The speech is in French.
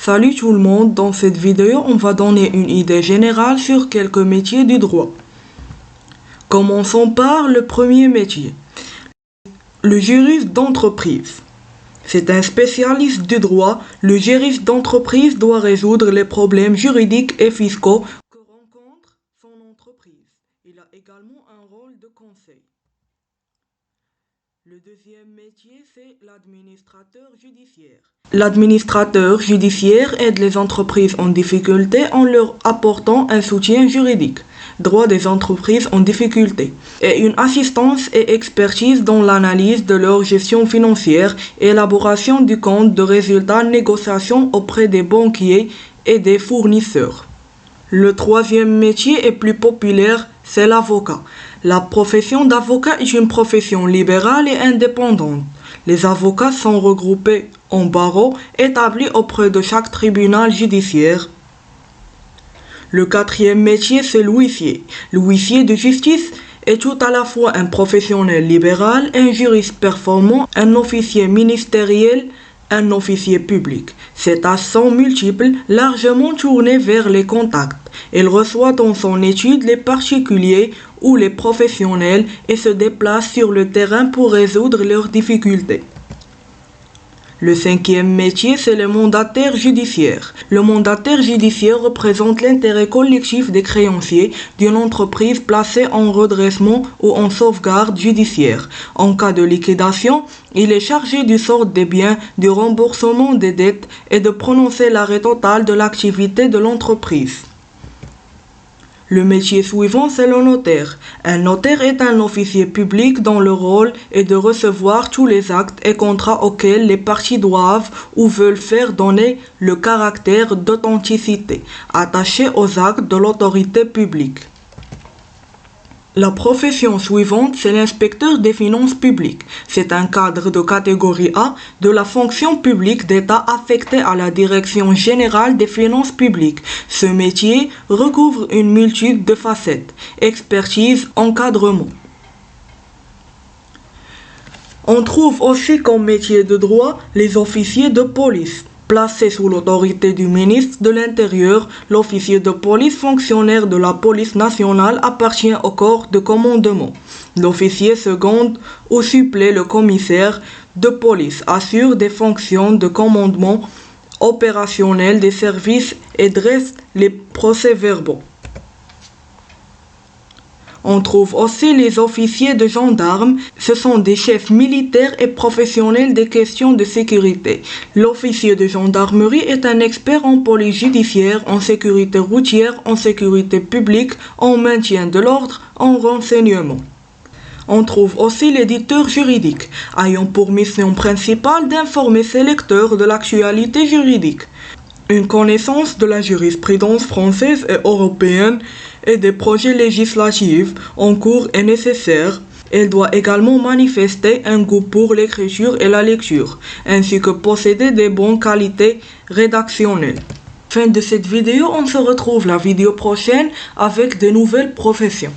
Salut tout le monde, dans cette vidéo on va donner une idée générale sur quelques métiers du droit. Commençons par le premier métier. Le juriste d'entreprise. C'est un spécialiste du droit. Le juriste d'entreprise doit résoudre les problèmes juridiques et fiscaux que rencontre son entreprise. Il a également un rôle de conseil. Le deuxième métier, c'est l'administrateur judiciaire. L'administrateur judiciaire aide les entreprises en difficulté en leur apportant un soutien juridique, droit des entreprises en difficulté, et une assistance et expertise dans l'analyse de leur gestion financière, élaboration du compte de résultats, négociation auprès des banquiers et des fournisseurs. Le troisième métier est plus populaire, c'est l'avocat. La profession d'avocat est une profession libérale et indépendante. Les avocats sont regroupés en barreaux établis auprès de chaque tribunal judiciaire. Le quatrième métier, c'est l'huissier. L'huissier de justice est tout à la fois un professionnel libéral, un juriste performant, un officier ministériel, un officier public. Ces tâches sont multiples, largement tournées vers les contacts. Il reçoit dans son étude les particuliers ou les professionnels et se déplace sur le terrain pour résoudre leurs difficultés. Le cinquième métier, c'est le mandataire judiciaire. Le mandataire judiciaire représente l'intérêt collectif des créanciers d'une entreprise placée en redressement ou en sauvegarde judiciaire. En cas de liquidation, il est chargé du sort des biens, du remboursement des dettes et de prononcer l'arrêt total de l'activité de l'entreprise. Le métier suivant, c'est le notaire. Un notaire est un officier public dont le rôle est de recevoir tous les actes et contrats auxquels les parties doivent ou veulent faire donner le caractère d'authenticité attaché aux actes de l'autorité publique. La profession suivante, c'est l'inspecteur des finances publiques. C'est un cadre de catégorie A de la fonction publique d'État affecté à la direction générale des finances publiques. Ce métier recouvre une multitude de facettes, expertise, encadrement. On trouve aussi comme métier de droit les officiers de police. Placé sous l'autorité du ministre de l'Intérieur, l'officier de police fonctionnaire de la police nationale appartient au corps de commandement. L'officier seconde ou supplée le commissaire de police, assure des fonctions de commandement opérationnel des services et dresse les procès-verbaux. On trouve aussi les officiers de gendarmes. Ce sont des chefs militaires et professionnels des questions de sécurité. L'officier de gendarmerie est un expert en police judiciaire, en sécurité routière, en sécurité publique, en maintien de l'ordre, en renseignement. On trouve aussi l'éditeur juridique, ayant pour mission principale d'informer ses lecteurs de l'actualité juridique. Une connaissance de la jurisprudence française et européenne et des projets législatifs en cours est nécessaire. Elle doit également manifester un goût pour l'écriture et la lecture, ainsi que posséder des bonnes qualités rédactionnelles. Fin de cette vidéo, on se retrouve la vidéo prochaine avec de nouvelles professions.